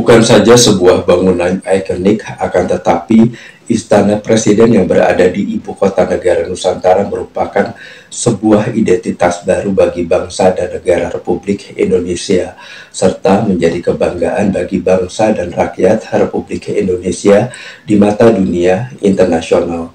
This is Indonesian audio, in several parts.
Bukan saja sebuah bangunan ikonik, akan tetapi Istana Presiden yang berada di ibu kota negara Nusantara merupakan sebuah identitas baru bagi bangsa dan negara Republik Indonesia, serta menjadi kebanggaan bagi bangsa dan rakyat Republik Indonesia di mata dunia internasional.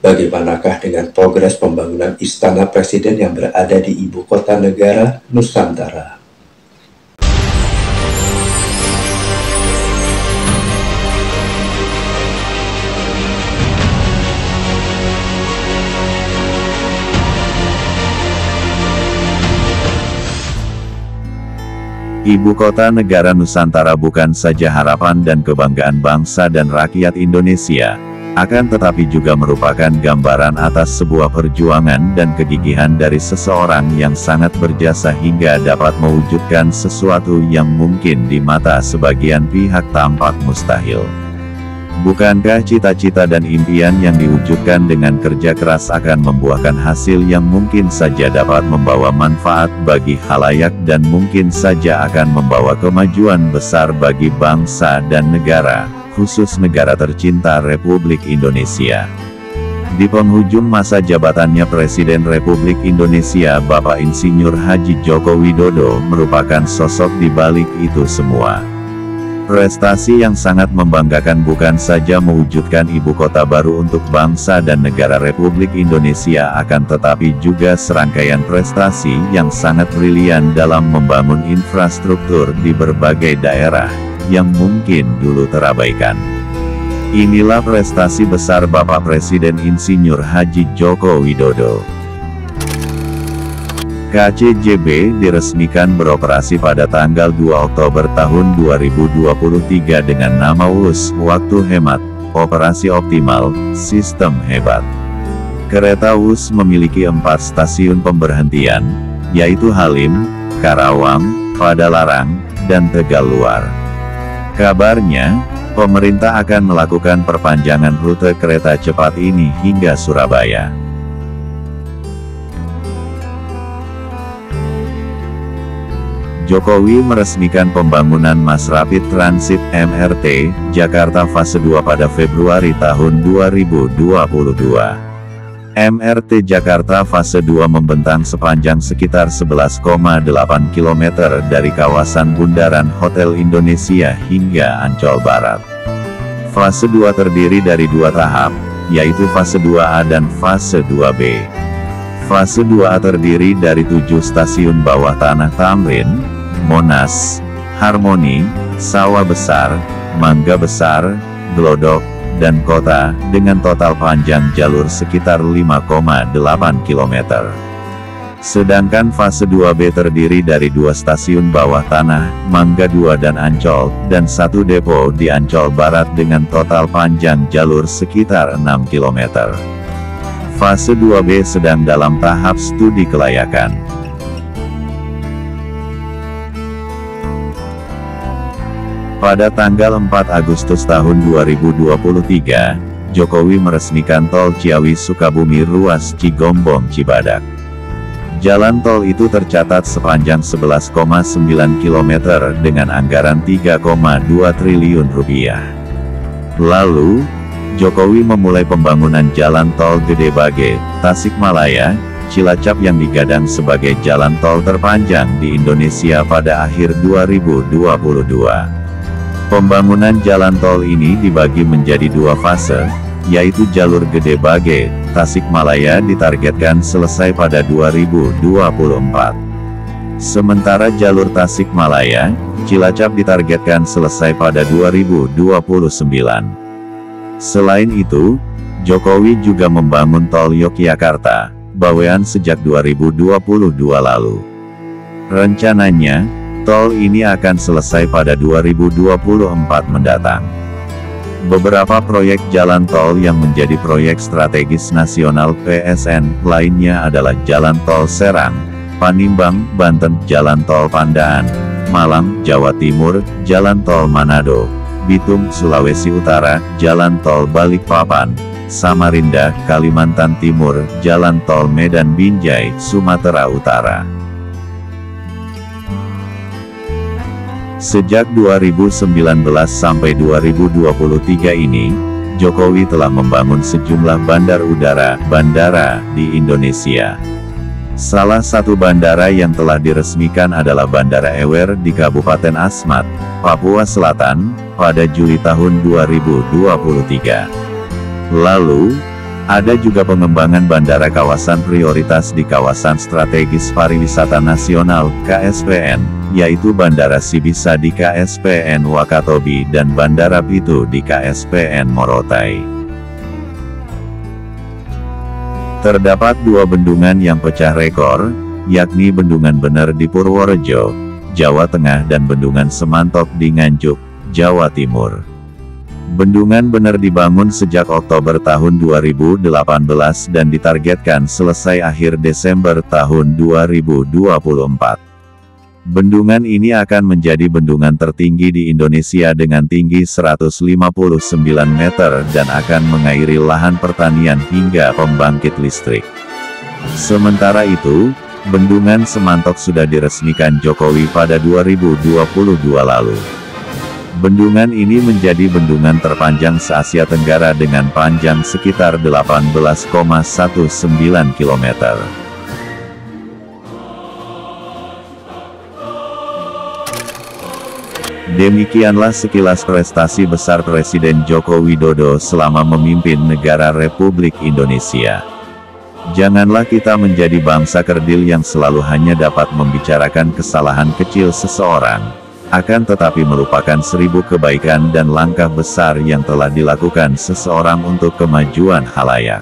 Bagaimanakah dengan progres pembangunan Istana Presiden yang berada di ibu kota negara Nusantara? Ibu kota negara Nusantara bukan saja harapan dan kebanggaan bangsa dan rakyat Indonesia, akan tetapi juga merupakan gambaran atas sebuah perjuangan dan kegigihan dari seseorang yang sangat berjasa hingga dapat mewujudkan sesuatu yang mungkin di mata sebagian pihak tampak mustahil. Bukankah cita-cita dan impian yang diwujudkan dengan kerja keras akan membuahkan hasil yang mungkin saja dapat membawa manfaat bagi khalayak dan mungkin saja akan membawa kemajuan besar bagi bangsa dan negara, khusus negara tercinta Republik Indonesia. Di penghujung masa jabatannya Presiden Republik Indonesia Bapak Insinyur Haji Joko Widodo merupakan sosok di balik itu semua. Prestasi yang sangat membanggakan bukan saja mewujudkan ibu kota baru untuk bangsa dan negara Republik Indonesia, akan tetapi juga serangkaian prestasi yang sangat brilian dalam membangun infrastruktur di berbagai daerah, yang mungkin dulu terabaikan. Inilah prestasi besar Bapak Presiden Insinyur Haji Joko Widodo. KCJB diresmikan beroperasi pada tanggal 2 Oktober tahun 2023 dengan nama WUS, Waktu Hemat, Operasi Optimal, Sistem Hebat. Kereta WUS memiliki 4 stasiun pemberhentian, yaitu Halim, Karawang, Padalarang, dan Tegaluar. Kabarnya, pemerintah akan melakukan perpanjangan rute kereta cepat ini hingga Surabaya. Jokowi meresmikan pembangunan Mass Rapid Transit (MRT) Jakarta fase 2 pada Februari tahun 2022. MRT Jakarta fase 2 membentang sepanjang sekitar 11,8 km dari kawasan Bundaran Hotel Indonesia hingga Ancol Barat. Fase 2 terdiri dari 2 tahap, yaitu fase 2A dan fase 2B. Fase 2A terdiri dari 7 stasiun bawah tanah Tamrin, Monas, Harmoni, Sawah Besar, Mangga Besar, Glodok, dan Kota, dengan total panjang jalur sekitar 5,8 km. Sedangkan fase 2B terdiri dari 2 stasiun bawah tanah, Mangga 2 dan Ancol, dan 1 depo di Ancol Barat dengan total panjang jalur sekitar 6 km. Fase 2B sedang dalam tahap studi kelayakan. Pada tanggal 4 Agustus tahun 2023, Jokowi meresmikan Tol Ciawi-Sukabumi ruas Cigombong-Cibadak. Jalan tol itu tercatat sepanjang 11,9 km dengan anggaran 3,2 triliun rupiah. Lalu, Jokowi memulai pembangunan Jalan Tol Gede Bage, Tasikmalaya, Cilacap yang digadang sebagai jalan tol terpanjang di Indonesia pada akhir 2022. Pembangunan jalan tol ini dibagi menjadi 2 fase, yaitu jalur Gede Bage, Tasikmalaya ditargetkan selesai pada 2024. Sementara jalur Tasikmalaya, Cilacap ditargetkan selesai pada 2029. Selain itu, Jokowi juga membangun tol Yogyakarta, Bawean sejak 2022 lalu. Rencananya, tol ini akan selesai pada 2024 mendatang. Beberapa proyek jalan tol yang menjadi proyek strategis nasional PSN lainnya adalah Jalan Tol Serang, Panimbang, Banten, Jalan Tol Pandaan, Malang, Jawa Timur, Jalan Tol Manado, Bitung, Sulawesi Utara, Jalan Tol Balikpapan, Samarinda, Kalimantan Timur, Jalan Tol Medan Binjai, Sumatera Utara. Sejak 2019 sampai 2023 ini, Jokowi telah membangun sejumlah bandara di Indonesia. Salah satu bandara yang telah diresmikan adalah Bandara Ewer di Kabupaten Asmat, Papua Selatan, pada Juli tahun 2023. Lalu, ada juga pengembangan bandara kawasan prioritas di Kawasan Strategis Pariwisata Nasional, KSPN, yaitu Bandara Sibisa di KSPN Wakatobi dan Bandara Pitu di KSPN Morotai. Terdapat dua bendungan yang pecah rekor, yakni Bendungan Bener di Purworejo, Jawa Tengah dan Bendungan Semantok di Nganjuk, Jawa Timur. Bendungan Bener dibangun sejak Oktober tahun 2018 dan ditargetkan selesai akhir Desember tahun 2024. Bendungan ini akan menjadi bendungan tertinggi di Indonesia dengan tinggi 159 meter dan akan mengairi lahan pertanian hingga pembangkit listrik. Sementara itu, Bendungan Semantok sudah diresmikan Jokowi pada 2022 lalu. Bendungan ini menjadi bendungan terpanjang se-Asia Tenggara dengan panjang sekitar 18,19 km. Demikianlah sekilas prestasi besar Presiden Joko Widodo selama memimpin negara Republik Indonesia. Janganlah kita menjadi bangsa kerdil yang selalu hanya dapat membicarakan kesalahan kecil seseorang, akan tetapi melupakan 1000 kebaikan dan langkah besar yang telah dilakukan seseorang untuk kemajuan khalayak.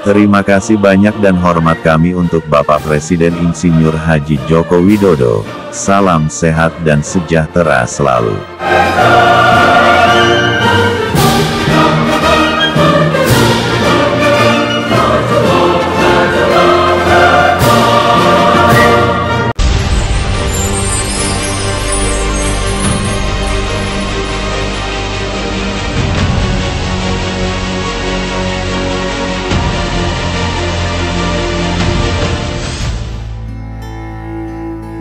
Terima kasih banyak dan hormat kami untuk Bapak Presiden Insinyur Haji Joko Widodo. Salam sehat dan sejahtera selalu.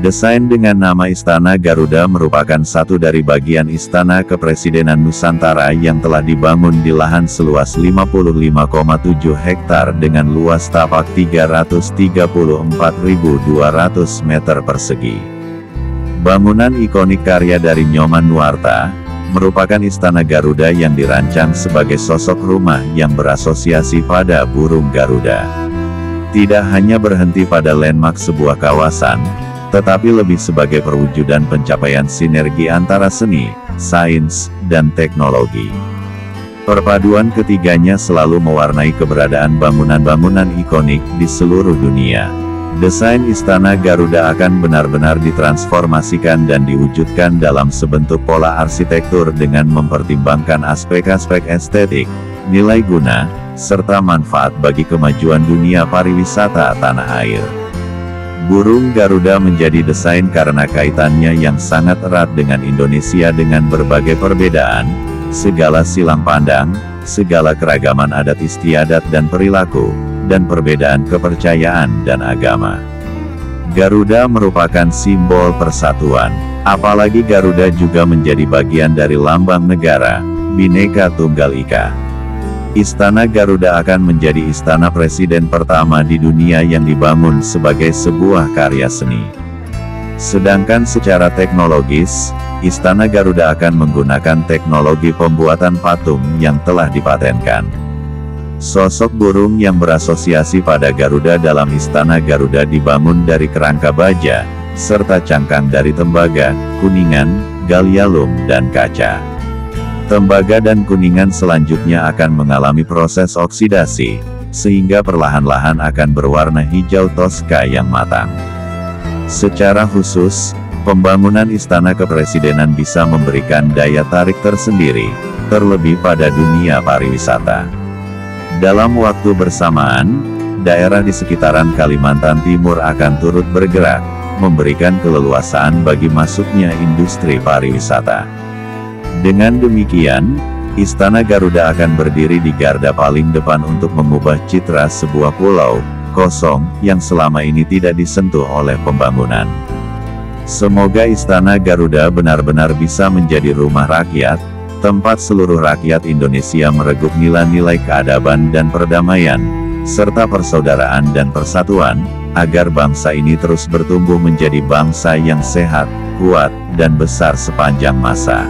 Desain dengan nama Istana Garuda merupakan satu dari bagian Istana Kepresidenan Nusantara yang telah dibangun di lahan seluas 55,7 hektar dengan luas tapak 334.200 meter persegi. Bangunan ikonik karya dari Nyoman Nuarta, merupakan Istana Garuda yang dirancang sebagai sosok rumah yang berasosiasi pada burung Garuda. Tidak hanya berhenti pada landmark sebuah kawasan, tetapi lebih sebagai perwujudan pencapaian sinergi antara seni, sains, dan teknologi. Perpaduan ketiganya selalu mewarnai keberadaan bangunan-bangunan ikonik di seluruh dunia. Desain Istana Garuda akan benar-benar ditransformasikan dan diwujudkan dalam sebentuk pola arsitektur dengan mempertimbangkan aspek-aspek estetik, nilai guna, serta manfaat bagi kemajuan dunia pariwisata tanah air. Burung Garuda menjadi desain karena kaitannya yang sangat erat dengan Indonesia dengan berbagai perbedaan, segala silang pandang, segala keragaman adat istiadat dan perilaku, dan perbedaan kepercayaan dan agama. Garuda merupakan simbol persatuan, apalagi Garuda juga menjadi bagian dari lambang negara, Bhinneka Tunggal Ika. Istana Garuda akan menjadi istana presiden pertama di dunia yang dibangun sebagai sebuah karya seni. Sedangkan secara teknologis, Istana Garuda akan menggunakan teknologi pembuatan patung yang telah dipatenkan. Sosok burung yang berasosiasi pada Garuda dalam Istana Garuda dibangun dari kerangka baja, serta cangkang dari tembaga, kuningan, gallium dan kaca. Tembaga dan kuningan selanjutnya akan mengalami proses oksidasi, sehingga perlahan-lahan akan berwarna hijau toska yang matang. Secara khusus, pembangunan Istana Kepresidenan bisa memberikan daya tarik tersendiri, terlebih pada dunia pariwisata. Dalam waktu bersamaan, daerah di sekitaran Kalimantan Timur akan turut bergerak, memberikan keleluasaan bagi masuknya industri pariwisata. Dengan demikian, Istana Garuda akan berdiri di garda paling depan untuk mengubah citra sebuah pulau, kosong, yang selama ini tidak disentuh oleh pembangunan. Semoga Istana Garuda benar-benar bisa menjadi rumah rakyat, tempat seluruh rakyat Indonesia meregup nilai-nilai keadaban dan perdamaian, serta persaudaraan dan persatuan, agar bangsa ini terus bertumbuh menjadi bangsa yang sehat, kuat, dan besar sepanjang masa.